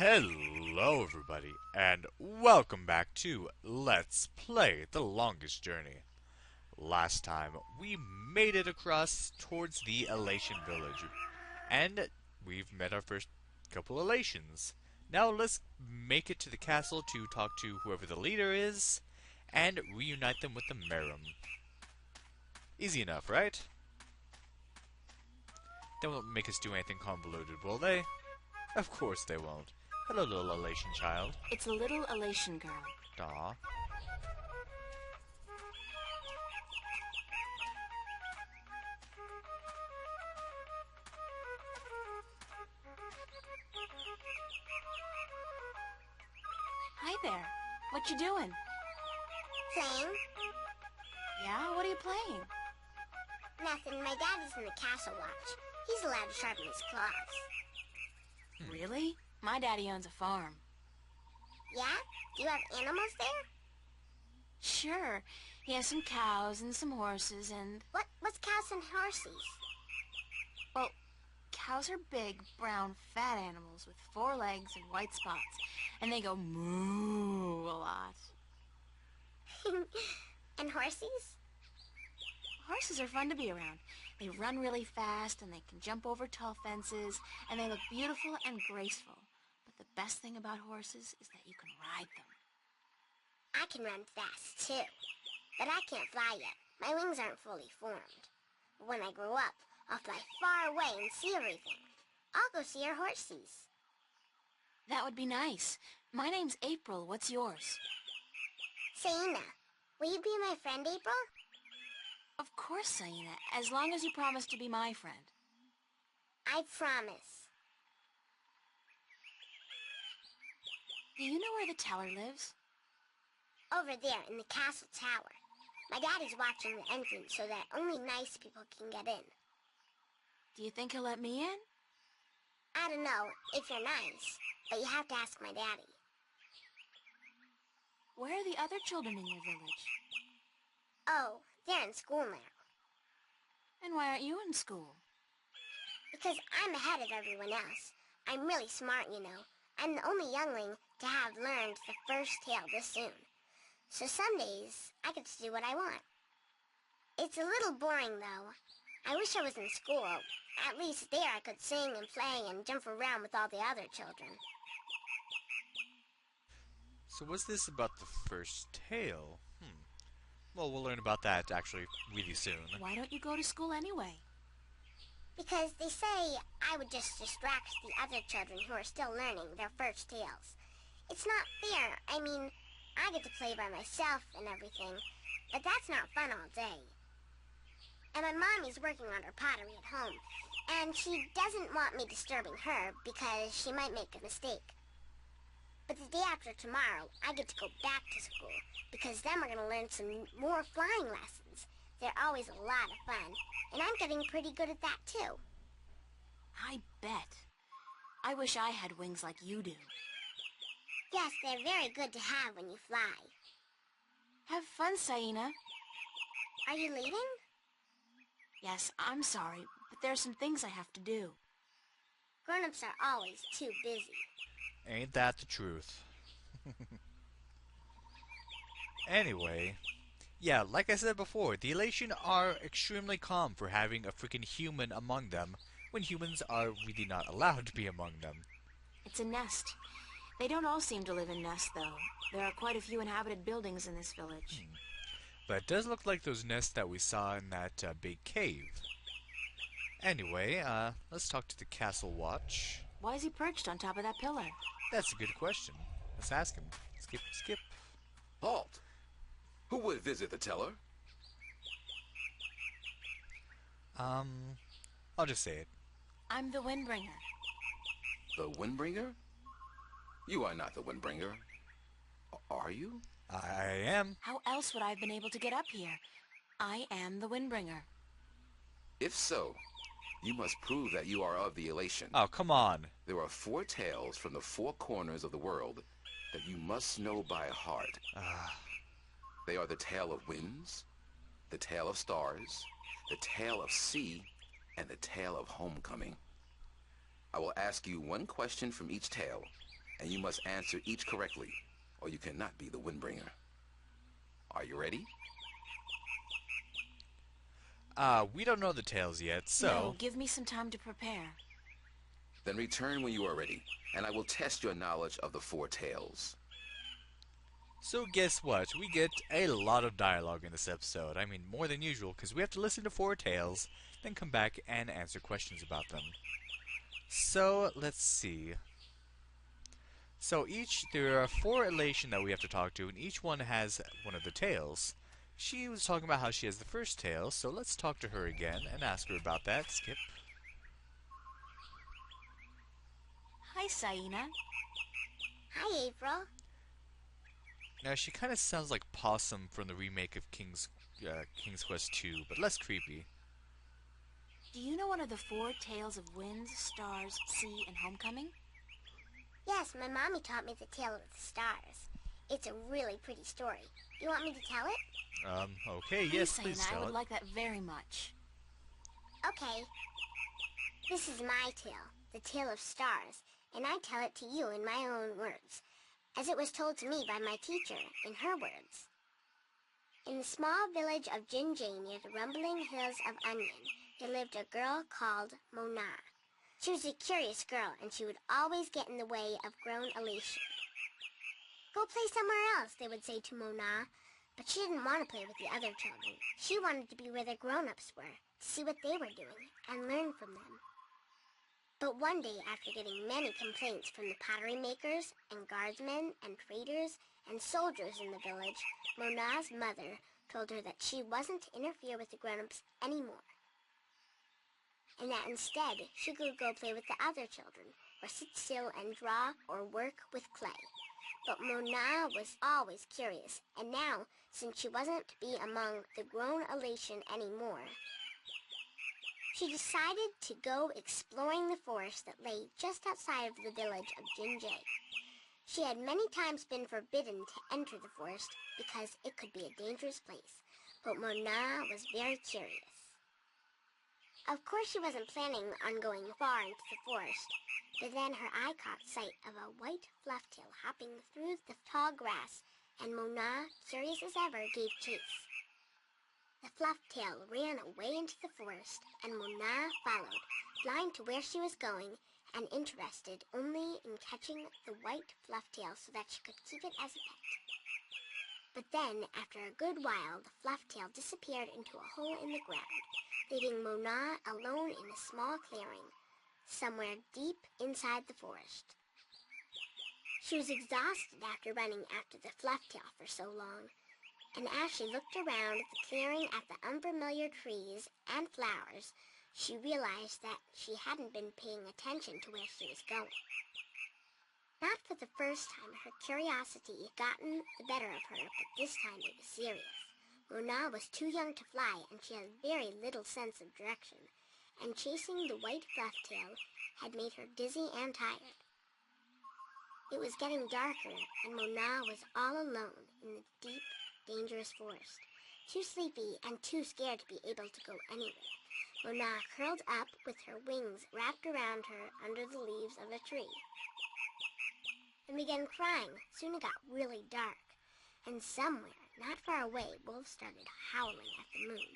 Hello, everybody, and welcome back to Let's Play The Longest Journey. Last time, we made it across towards the Elation Village, and we've met our first couple Elations. Now let's make it to the castle to talk to whoever the leader is, and reunite them with the Merum. Easy enough, right? They won't make us do anything convoluted, will they? Of course they won't. Hello, little Elation child. It's a little Elation girl. Aw. Hi there. What you doing? Playing? Yeah, what are you playing? Nothing. My dad is in the castle watch. He's allowed to sharpen his claws. Really? My daddy owns a farm. Yeah? Do you have animals there? Sure. He has some cows and some horses and... What's cows and horses? Well, cows are big, brown, fat animals with 4 legs and white spots. And they go moo a lot. And horses? Horses are fun to be around. They run really fast and they can jump over tall fences and they look beautiful and graceful. But the best thing about horses is that you can ride them. I can run fast, too. But I can't fly yet. My wings aren't fully formed. But when I grow up, I'll fly far away and see everything. I'll go see our horses. That would be nice. My name's April. What's yours? Saina, will you be my friend, April? Of course, Saina, as long as you promise to be my friend. I promise. Do you know where the teller lives? Over there in the castle tower. My daddy's watching the entrance so that only nice people can get in. Do you think he'll let me in? I don't know if you're nice, but you have to ask my daddy. Where are the other children in your village? Oh, they're in school now. And why aren't you in school? Because I'm ahead of everyone else. I'm really smart, you know. I'm the only youngling to have learned the first tale this soon. So some days, I get to do what I want. It's a little boring, though. I wish I was in school. At least there I could sing and play and jump around with all the other children. So what's this about the first tale? Well, we'll learn about that, actually, really soon. Why don't you go to school anyway? Because they say I would just distract the other children who are still learning their first tales. It's not fair. I mean, I get to play by myself and everything, but that's not fun all day. And my mommy's working on her pottery at home, and she doesn't want me disturbing her because she might make a mistake. But the day after tomorrow, I get to go back to school, because then we're going to learn some more flying lessons. They're always a lot of fun, and I'm getting pretty good at that, too. I bet. I wish I had wings like you do. Yes, they're very good to have when you fly. Have fun, Saina. Are you leaving? Yes, I'm sorry, but there are some things I have to do. Grown-ups are always too busy. Ain't that the truth? Anyway, yeah, like I said before, the Elation are extremely calm for having a freaking human among them, when humans are really not allowed to be among them. It's a nest. They don't all seem to live in nests, though. There are quite a few inhabited buildings in this village. But it does look like those nests that we saw in that big cave. Anyway, let's talk to the castle watch. Why is he perched on top of that pillar? That's a good question. Let's ask him. Skip, skip. Halt! Who would visit the teller? I'll just say it. I'm the Windbringer. The Windbringer? You are not the Windbringer. Are you? I am. How else would I have been able to get up here? I am the Windbringer. If so, you must prove that you are of the Elation. Oh, come on. There are 4 tales from the 4 corners of the world that you must know by heart. They are the tale of winds, the tale of stars, the tale of sea, and the tale of homecoming. I will ask you one question from each tale. and you must answer each correctly, or you cannot be the Windbringer. Are you ready? We don't know the tales yet, so... No, give me some time to prepare. Then return when you are ready, and I will test your knowledge of the four tales. So guess what? We get a lot of dialogue in this episode. I mean, more than usual, because we have to listen to four tales, then come back and answer questions about them. So, let's see. So there are four Elation that we have to talk to, and each one has one of the tales. She was talking about how she has the first tale, so let's talk to her again and ask her about that. Skip. Hi, Saina. Hi, April. Now, she kind of sounds like Possum from the remake of King's Quest II, but less creepy. Do you know one of the four tales of winds, stars, sea, and homecoming? Yes, my mommy taught me the tale of the stars. It's a really pretty story. You want me to tell it? Okay, yes, please Saina, I tell would it. like that very much. Okay. This is my tale, the tale of stars, and I tell it to you in my own words, as it was told to me by my teacher, in her words. In the small village of Jinjay near the rumbling hills of Onion, there lived a girl called Mona. She was a curious girl, and she would always get in the way of grown Elation. Go play somewhere else, they would say to Mona, but she didn't want to play with the other children. She wanted to be where the grown-ups were, to see what they were doing, and learn from them. But one day, after getting many complaints from the pottery makers and guardsmen and traders and soldiers in the village, Mona's mother told her that she wasn't to interfere with the grown-ups anymore, and that instead she could go play with the other children, or sit still and draw or work with clay. But Mona was always curious, and now, since she wasn't to be among the grown Elation anymore, she decided to go exploring the forest that lay just outside of the village of Jinjay. She had many times been forbidden to enter the forest because it could be a dangerous place, but Mona was very curious. Of course she wasn't planning on going far into the forest, but then her eye caught sight of a white flufftail hopping through the tall grass, and Mona, curious as ever, gave chase. The flufftail ran away into the forest, and Mona followed, blind to where she was going, and interested only in catching the white flufftail so that she could keep it as a pet. But then, after a good while, the flufftail disappeared into a hole in the ground, leaving Mona alone in a small clearing, somewhere deep inside the forest. She was exhausted after running after the flufftail for so long, and as she looked around the clearing at the unfamiliar trees and flowers, she realized that she hadn't been paying attention to where she was going. Not for the first time, her curiosity had gotten the better of her, but this time it was serious. Mona was too young to fly, and she had very little sense of direction, and chasing the white flufftail had made her dizzy and tired. It was getting darker, and Mona was all alone in the deep, dangerous forest, too sleepy and too scared to be able to go anywhere. Mona curled up with her wings wrapped around her under the leaves of a tree and began crying. Soon it got really dark, and somewhere, not far away, wolves started howling at the moon.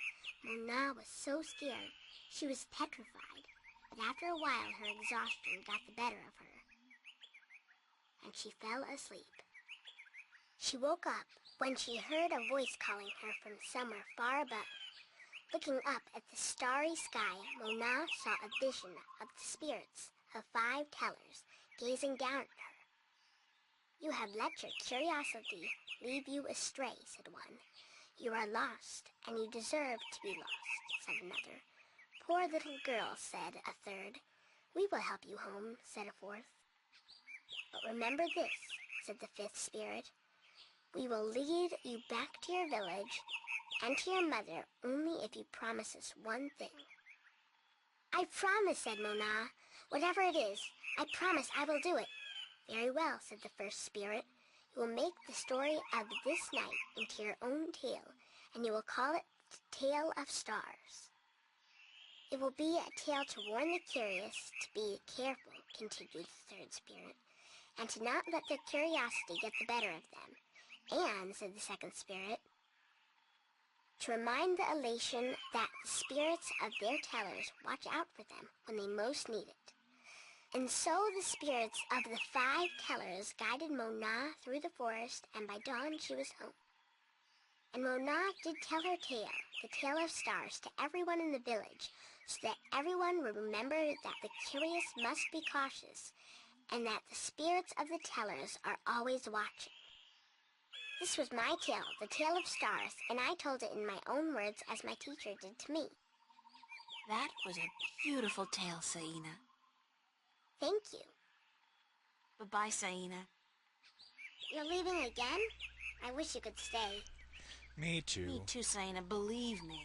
Mona was so scared she was petrified, but after a while her exhaustion got the better of her, and she fell asleep. She woke up when she heard a voice calling her from somewhere far above. Looking up at the starry sky, Mona saw a vision of the spirits of 5 tellers gazing down at her. "You have let your curiosity lead you astray," said one. "You are lost, and you deserve to be lost," said another. "Poor little girl," said a third. "We will help you home," said a fourth. "But remember this," said the 5th spirit. "We will lead you back to your village and to your mother only if you promise us one thing." "I promise," said Mona. "Whatever it is, I promise I will do it." "Very well," said the 1st spirit. "You will make the story of this night into your own tale, and you will call it the Tale of Stars." "It will be a tale to warn the curious to be careful," continued the 3rd spirit. and to not let their curiosity get the better of them. And, said the second spirit, to remind the elation that the spirits of their tellers watch out for them when they most need it. And so the spirits of the 5 tellers guided Mona through the forest, and by dawn she was home. And Mona did tell her tale, the tale of stars, to everyone in the village, so that everyone would remember that the curious must be cautious, and that the spirits of the tellers are always watching. This was my tale, the tale of stars, and I told it in my own words as my teacher did to me. That was a beautiful tale, Saina. Thank you. Bye-bye, Saina. You're leaving again? I wish you could stay. Me too. Me too, Saina, believe me.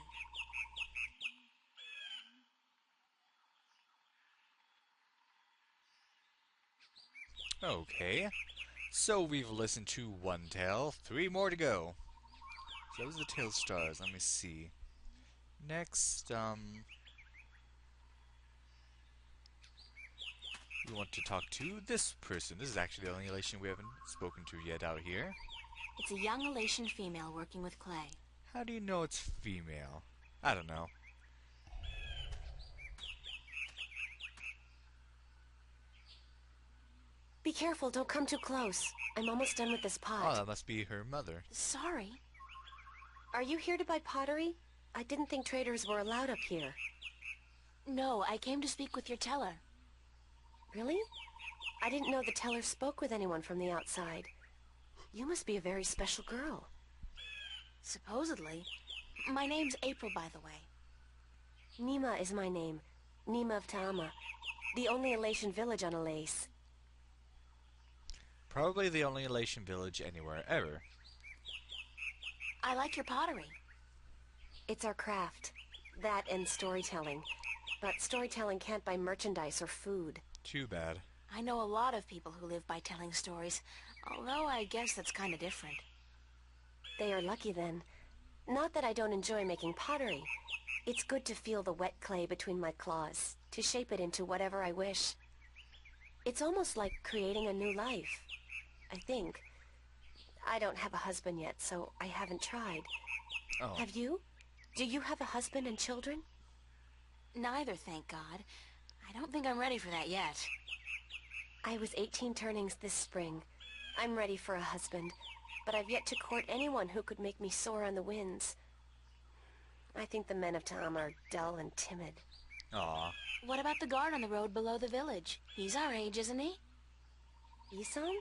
Okay. So we've listened to 1 tale, 3 more to go. So that was the Tale of Stars. Let me see. Next, we want to talk to this person. This is actually the only elation we haven't spoken to yet out here. It's a young elation female working with clay. How do you know it's female? I don't know. Be careful, don't come too close. I'm almost done with this Oh, pot. that must be her mother. Sorry. Are you here to buy pottery? I didn't think traders were allowed up here. No, I came to speak with your teller. Really? I didn't know the teller spoke with anyone from the outside. You must be a very special girl. Supposedly. My name's April, by the way. Nima is my name. Nima of Ta'ama. The only elation village on Elais. Probably the only elation village anywhere ever. I like your pottery. It's our craft. That and storytelling. But storytelling can't buy merchandise or food. Too bad. I know a lot of people who live by telling stories, although I guess that's kind of different. They are lucky then. Not that I don't enjoy making pottery. It's good to feel the wet clay between my claws, to shape it into whatever I wish. It's almost like creating a new life, I think. I don't have a husband yet, so I haven't tried. Oh. Have you? Do you have a husband and children? Neither, thank God. I don't think I'm ready for that yet. I was 18 turnings this spring. I'm ready for a husband, but I've yet to court anyone who could make me soar on the winds. I think the men of Ta'ama are dull and timid. Aw. What about the guard on the road below the village? He's our age, isn't he? Isan?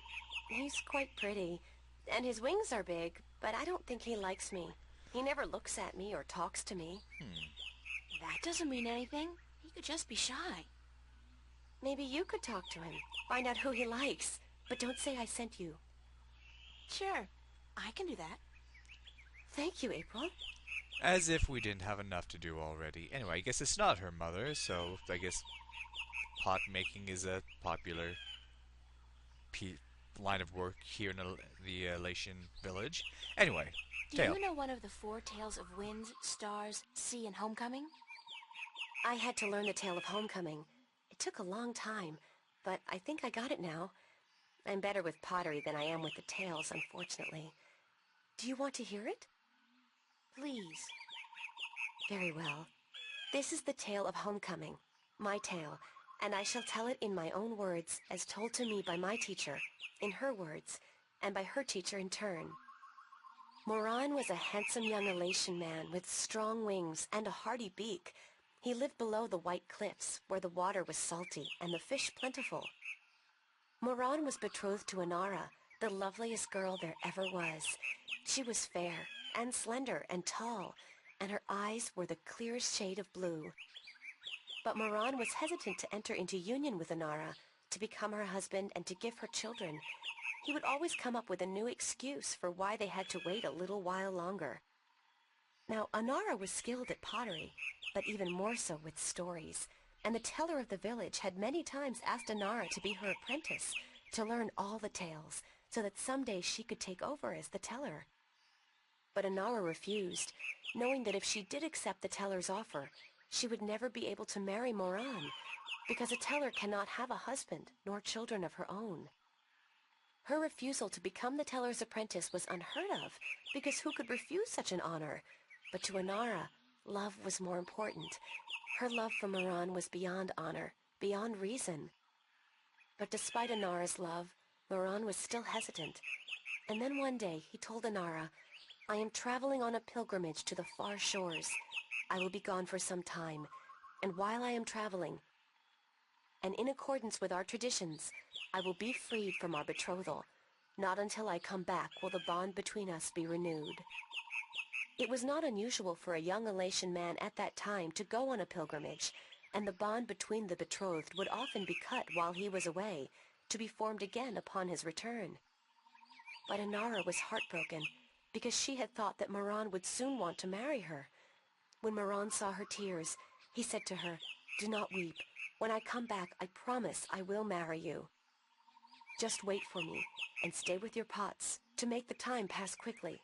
He's quite pretty, and his wings are big, but I don't think he likes me. He never looks at me or talks to me. That doesn't mean anything. He could just be shy. Maybe you could talk to him, find out who he likes, but don't say I sent you. Sure, I can do that. Thank you, April. As if we didn't have enough to do already. Anyway, I guess it's not her mother, so I guess pot making is a popular line of work here in the Elation village. Anyway, Do tale. you know one of the 4 tales of winds, stars, sea, and homecoming? I had to learn the tale of homecoming. It took a long time, but I think I got it now. I'm better with pottery than I am with the tales, unfortunately. Do you want to hear it? Please. Very well. This is the tale of homecoming, my tale, and I shall tell it in my own words, as told to me by my teacher, in her words, and by her teacher in turn. Moran was a handsome young Elation man with strong wings and a hardy beak. He lived below the white cliffs, where the water was salty and the fish plentiful. Moran was betrothed to Inara, the loveliest girl there ever was. She was fair and slender and tall, and her eyes were the clearest shade of blue. But Moran was hesitant to enter into union with Inara, to become her husband and to give her children. He would always come up with a new excuse for why they had to wait a little while longer. Now, Inara was skilled at pottery, but even more so with stories, and the teller of the village had many times asked Inara to be her apprentice, to learn all the tales, so that someday she could take over as the teller. But Inara refused, knowing that if she did accept the teller's offer, she would never be able to marry Moran, because a teller cannot have a husband nor children of her own. Her refusal to become the teller's apprentice was unheard of, because who could refuse such an honor? But to Inara, love was more important. Her love for Moran was beyond honor, beyond reason. But despite Inara's love, Moran was still hesitant. And then one day he told Inara, "I am traveling on a pilgrimage to the far shores. I will be gone for some time, and while I am traveling, and in accordance with our traditions, I will be freed from our betrothal. Not until I come back will the bond between us be renewed." It was not unusual for a young Elation man at that time to go on a pilgrimage, and the bond between the betrothed would often be cut while he was away, to be formed again upon his return. But Inara was heartbroken, because she had thought that Moran would soon want to marry her. When Moran saw her tears, he said to her, "Do not weep. When I come back, I promise I will marry you. Just wait for me, and stay with your pots, to make the time pass quickly."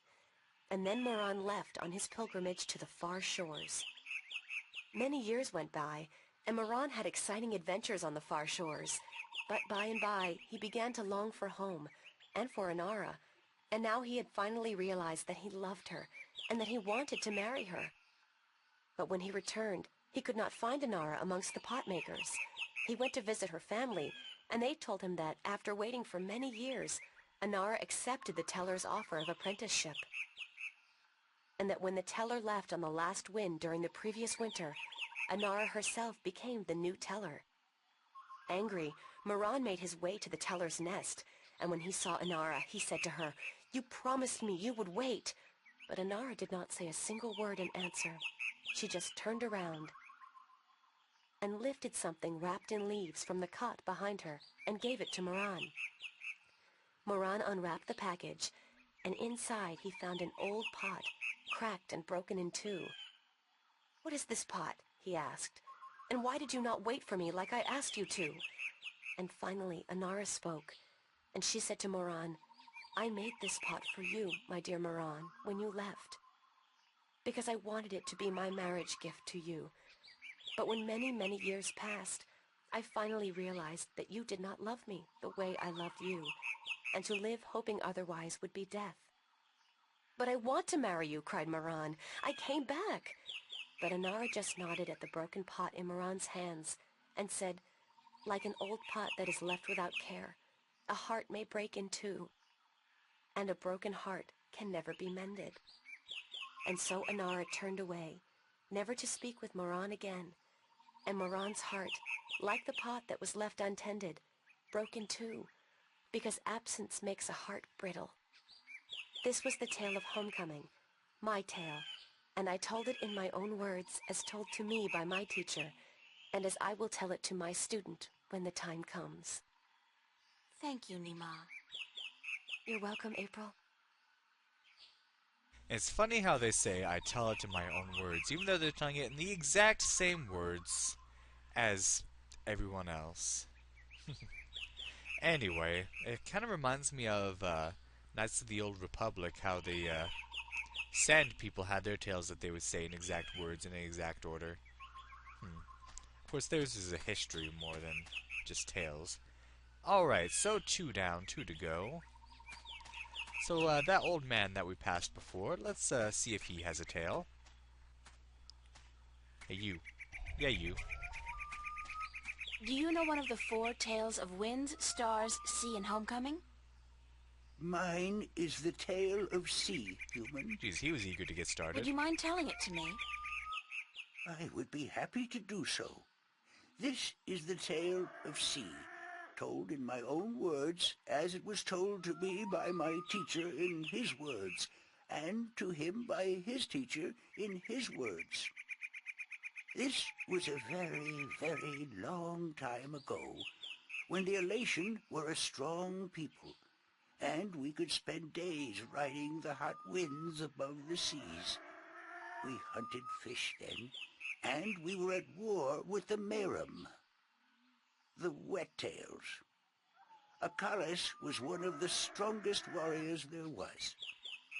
And then Moran left on his pilgrimage to the far shores. Many years went by, and Moran had exciting adventures on the far shores. But by and by, he began to long for home, and for Inara, and now he had finally realized that he loved her, and that he wanted to marry her. But when he returned, he could not find Inara amongst the pot makers. He went to visit her family, and they told him that, after waiting for many years, Inara accepted the teller's offer of apprenticeship. And that when the teller left on the last wind during the previous winter, Inara herself became the new teller. Angry, Moran made his way to the teller's nest, and when he saw Inara, he said to her, "You promised me you would wait." But Inara did not say a single word in answer. She just turned around and lifted something wrapped in leaves from the cot behind her and gave it to Moran. Moran unwrapped the package, and inside he found an old pot, cracked and broken in two. "What is this pot?" he asked. "And why did you not wait for me like I asked you to?" And finally Inara spoke, and she said to Moran, "I made this pot for you, my dear Moran, when you left, because I wanted it to be my marriage gift to you. But when many, many years passed, I finally realized that you did not love me the way I loved you, and to live hoping otherwise would be death." "But I want to marry you," cried Moran. "I came back." But Inara just nodded at the broken pot in Moran's hands and said, "Like an old pot that is left without care, a heart may break in two, and a broken heart can never be mended." And so Inara turned away, never to speak with Moran again, and Moran's heart, like the pot that was left untended, broke in two, because absence makes a heart brittle. This was the tale of homecoming, my tale, and I told it in my own words as told to me by my teacher, and as I will tell it to my student when the time comes. Thank you, Nima. You're welcome, April. It's funny how they say I tell it in my own words, even though they're telling it in the exact same words as everyone else. Anyway, it kind of reminds me of Knights of the Old Republic, how the Sand people had their tales that they would say in exact words in an exact order. Of course, theirs is a history more than just tales. Alright, so 2 down, 2 to go. So that old man that we passed before, let's see if he has a tale. Hey, you. Yeah, you. Do you know one of the 4 tales of Winds, Stars, Sea, and Homecoming? Mine is the tale of sea, human. Jeez, he was eager to get started. Would you mind telling it to me? I would be happy to do so. This is the tale of sea, told in my own words, as it was told to me by my teacher in his words, and to him by his teacher in his words. This was a very, very long time ago, when the Elation were a strong people, and we could spend days riding the hot winds above the seas. We hunted fish then, and we were at war with the Merum, the Wet-tails. Akalis was one of the strongest warriors there was.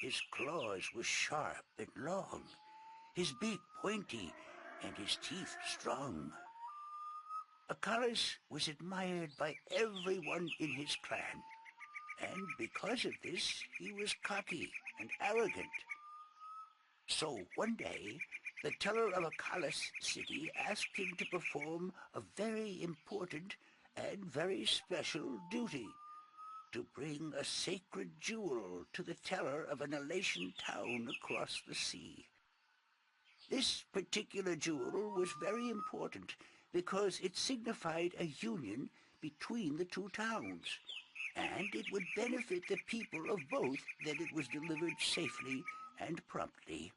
His claws were sharp and long, his beak pointy, and his teeth strong. Akalis was admired by everyone in his clan, and because of this, he was cocky and arrogant. So one day, the teller of Akalis city asked him to perform a very important and very special duty, to bring a sacred jewel to the teller of an Elation town across the sea. This particular jewel was very important because it signified a union between the two towns, and it would benefit the people of both that it was delivered safely and promptly.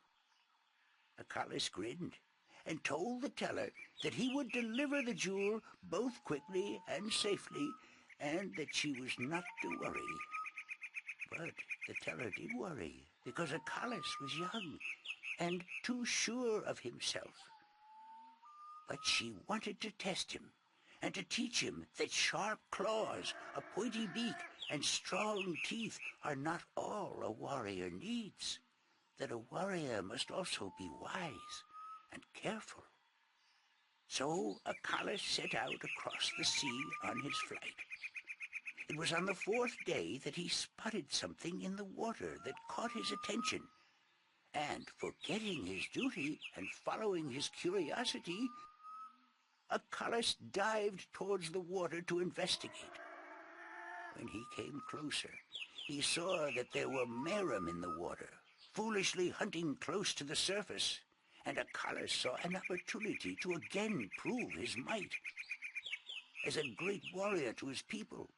Akalis grinned and told the teller that he would deliver the jewel both quickly and safely, and that she was not to worry. But the teller did worry, because Akalis was young and too sure of himself. But she wanted to test him, and to teach him that sharp claws, a pointy beak, and strong teeth are not all a warrior needs, that a warrior must also be wise and careful. So Akalis set out across the sea on his flight. It was on the fourth day that he spotted something in the water that caught his attention, and forgetting his duty and following his curiosity, Akalis dived towards the water to investigate. When he came closer, he saw that there were Merum in the water, foolishly hunting close to the surface, and Akalis saw an opportunity to again prove his might as a great warrior to his people,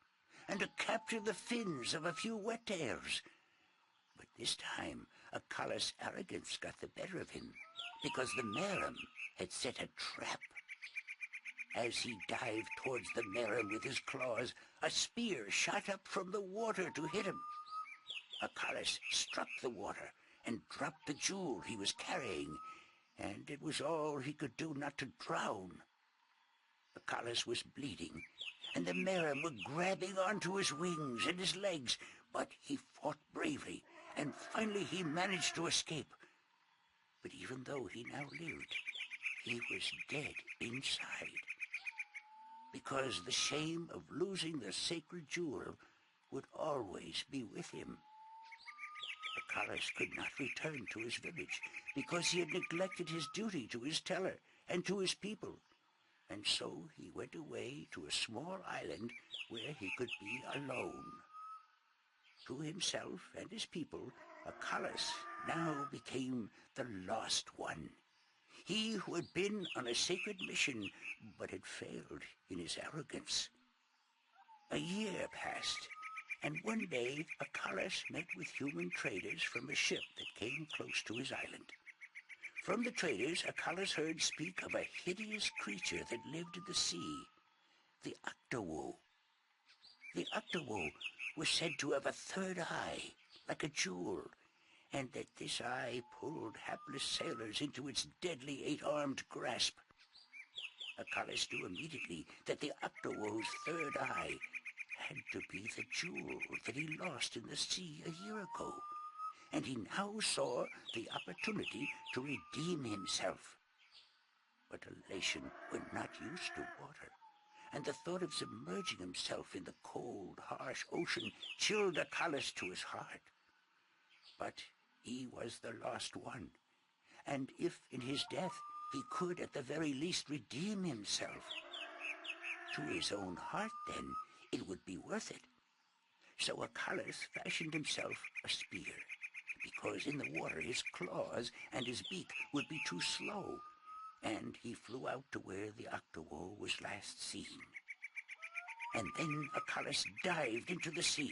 and to capture the fins of a few wet-tails. But this time, Akalis' arrogance got the better of him, because the Merum had set a trap. As he dived towards the Merum with his claws, a spear shot up from the water to hit him. Akalis struck the water and dropped the jewel he was carrying, and it was all he could do not to drown. Akalis was bleeding, and the Merum were grabbing onto his wings and his legs, but he fought bravely, and finally he managed to escape. But even though he now lived, he was dead inside, because the shame of losing the sacred jewel would always be with him. Akalis could not return to his village, because he had neglected his duty to his teller and to his people, and so he went away to a small island where he could be alone. To himself and his people, Akalis now became the Lost One. He who had been on a sacred mission, but had failed in his arrogance. A year passed, and one day Akalis met with human traders from a ship that came close to his island. From the traders, Akalis heard speak of a hideous creature that lived in the sea, the Octowoe. The Octowoe was said to have a third eye, like a jewel, and that this eye pulled hapless sailors into its deadly eight-armed grasp. Akalis knew immediately that the Octowoe's third eye had to be the jewel that he lost in the sea a year ago, and he now saw the opportunity to redeem himself. But Elation were not used to water, and the thought of submerging himself in the cold, harsh ocean chilled Akalis to his heart. But he was the Lost One, and if in his death he could at the very least redeem himself, to his own heart then it would be worth it. So Akalis fashioned himself a spear, because in the water his claws and his beak would be too slow, and he flew out to where the Octowoe was last seen. And then Akalis dived into the sea.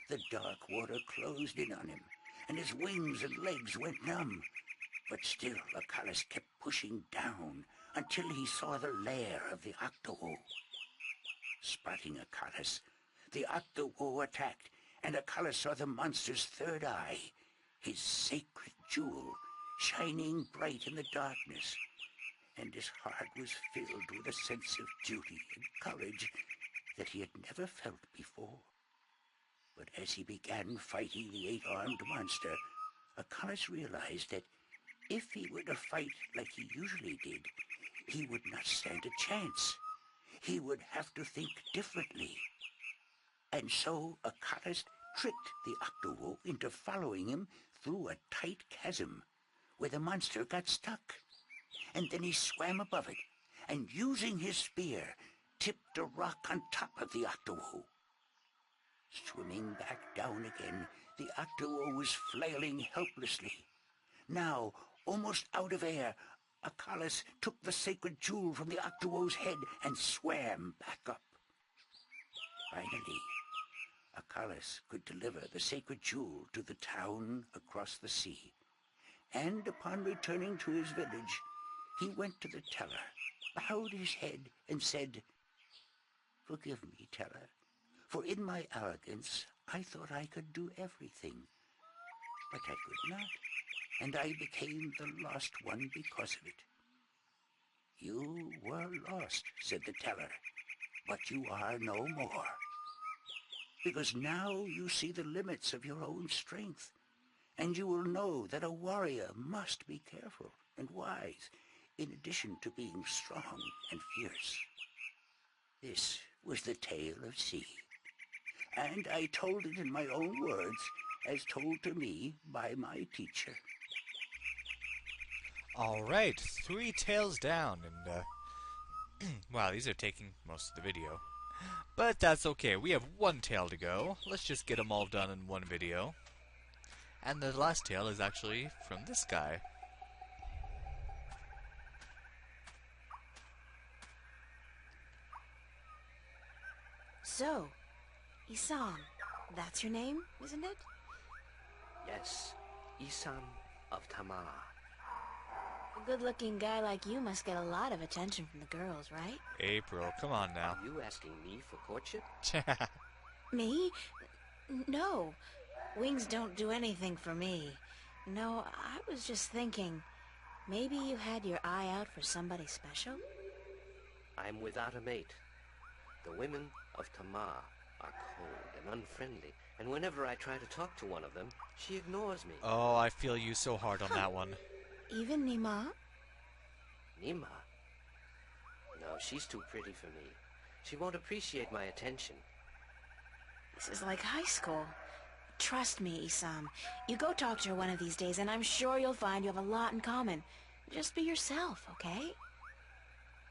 The dark water closed in on him, and his wings and legs went numb. But still Akalis kept pushing down until he saw the lair of the Octowoe. Spotting Akalis, the Octowoe attacked, and Akalis saw the monster's third eye, his sacred jewel, shining bright in the darkness, and his heart was filled with a sense of duty and courage that he had never felt before. But as he began fighting the eight-armed monster, Akalis realized that if he were to fight like he usually did, he would not stand a chance. He would have to think differently. And so Acalis tricked the Octowo into following him through a tight chasm, where the monster got stuck. And then he swam above it, and using his spear, tipped a rock on top of the Octowo. Swimming back down again, the Octowo was flailing helplessly. Now, almost out of air, Acalis took the sacred jewel from the Octowo's head and swam back up. Finally, Acalis could deliver the sacred jewel to the town across the sea. And upon returning to his village, he went to the teller, bowed his head, and said, "Forgive me, teller, for in my arrogance I thought I could do everything. But I could not, and I became the lost one because of it." "You were lost," said the teller, "but you are no more. Because now you see the limits of your own strength, and you will know that a warrior must be careful and wise, in addition to being strong and fierce." This was the tale of C, and I told it in my own words, as told to me by my teacher. Alright, 3 tales down, and wow, these are taking most of the video. But that's okay, we have 1 tale to go. Let's just get them all done in 1 video. And the last tale is actually from this guy. So, Isam, that's your name, isn't it? Yes, Isam of Tamar. A good-looking guy like you must get a lot of attention from the girls, right? April, come on now. Are you asking me for courtship? Me? No. Wings don't do anything for me. No, I was just thinking, maybe you had your eye out for somebody special? I'm without a mate. The women of Tamar are cold and unfriendly, and whenever I try to talk to one of them, she ignores me. Oh, I feel you so hard on that one. Even Nima? Nima? No, she's too pretty for me. She won't appreciate my attention. This is like high school. Trust me, Isam. You go talk to her one of these days, and I'm sure you'll find you have a lot in common. Just be yourself, okay?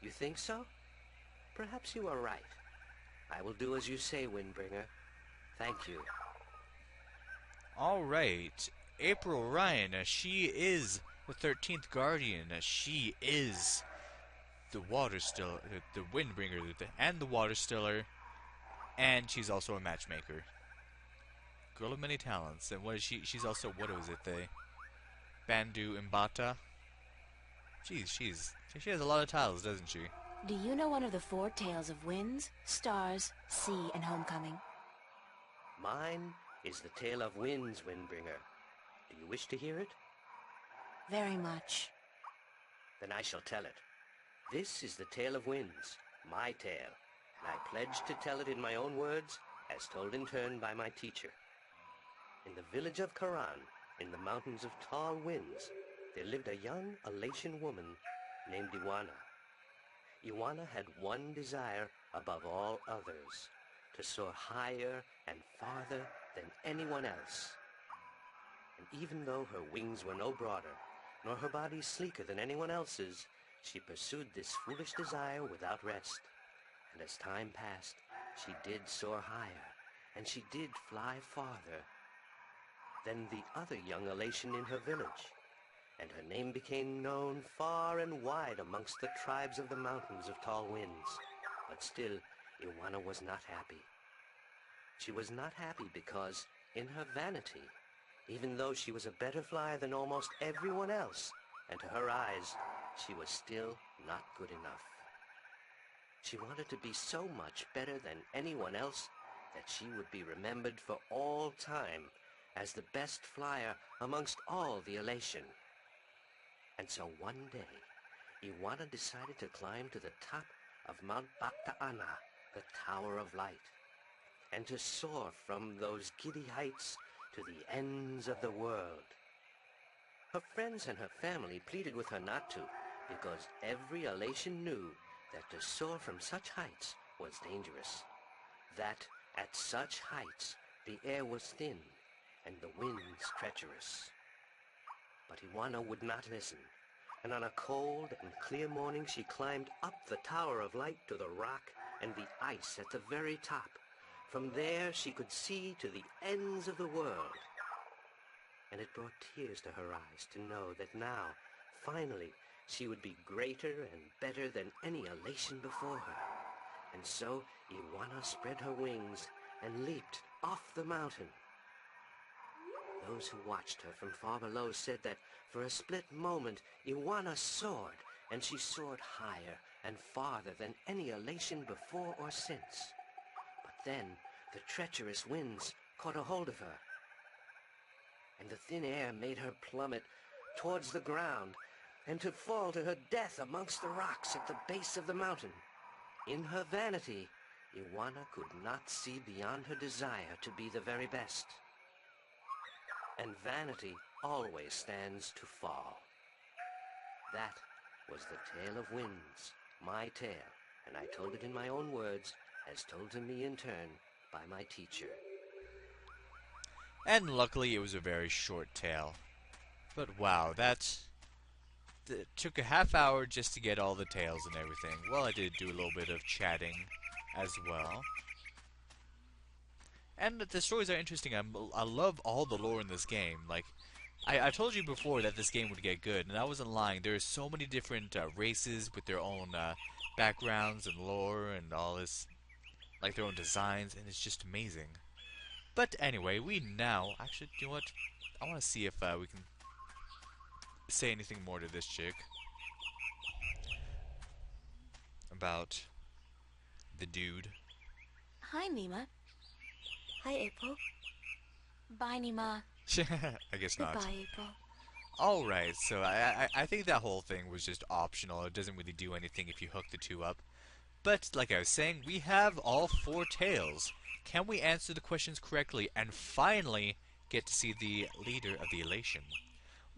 You think so? Perhaps you are right. I will do as you say, Windbringer. Thank you. Alright, April Ryan, she is the 13th Guardian. She is the Water Stiller, the Windbringer, and the Water Stiller, and she's also a matchmaker. Girl of many talents. And what is she? She's also, what was it, the Bandu Imbata? Jeez, she has a lot of titles, doesn't she? Do you know one of the 4 tales of winds, stars, sea, and homecoming? Mine is the tale of winds, Windbringer. Do you wish to hear it? Very much. Then I shall tell it. This is the tale of winds, my tale, and I pledge to tell it in my own words, as told in turn by my teacher. In the village of Karan, in the mountains of tall winds, there lived a young Alatian woman named Iwana. Iwana had one desire above all others, to soar higher and farther than anyone else. And even though her wings were no broader, nor her body sleeker than anyone else's, she pursued this foolish desire without rest. And as time passed, she did soar higher, and she did fly farther than the other young Alatian in her village, and her name became known far and wide amongst the tribes of the mountains of tall winds. But still, Iwana was not happy. She was not happy because, in her vanity, even though she was a better flyer than almost everyone else, and to her eyes, she was still not good enough. She wanted to be so much better than anyone else that she would be remembered for all time as the best flyer amongst all the Alatian. And so one day, Iwana decided to climb to the top of Mount Bakta'ana, the Tower of Light, and to soar from those giddy heights to the ends of the world. Her friends and her family pleaded with her not to, because every Alatian knew that to soar from such heights was dangerous. That, At such heights, the air was thin, and the winds treacherous. But Iwana would not listen, and on a cold and clear morning she climbed up the Tower of Light to the rock and the ice at the very top. From there she could see to the ends of the world. And it brought tears to her eyes to know that now, finally, she would be greater and better than any elation before her. And so Iwana spread her wings and leaped off the mountain. Those who watched her from far below said that for a split moment Iwana soared, and she soared higher and farther than any elation before or since. But then the treacherous winds caught a hold of her, and the thin air made her plummet towards the ground, and to fall to her death amongst the rocks at the base of the mountain. In her vanity, Iwana could not see beyond her desire to be the very best. And vanity always stands to fall. That was the tale of winds, my tale, and I told it in my own words, as told to me in turn by my teacher. And luckily it was a very short tale. But wow, that took a half hour just to get all the tales and everything. Well, I did do a little bit of chatting as well. And the stories are interesting. I love all the lore in this game. Like, I told you before that this game would get good, and I wasn't lying. There are so many different races with their own backgrounds and lore and all this, like their own designs, and it's just amazing. But anyway, we now actually, you know what? I want to see if we can say anything more to this chick about the dude. Hi, Nima. Hi, April. Bye, Nima. I guess not. Goodbye, April. Alright, so I think that whole thing was just optional. It doesn't really do anything if you hook the two up. But, like I was saying, we have all 4 tales. Can we answer the questions correctly and finally get to see the leader of the Elation?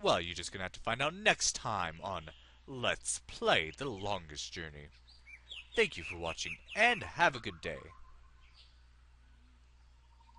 Well, you're just gonna have to find out next time on Let's Play The Longest Journey. Thank you for watching, and have a good day.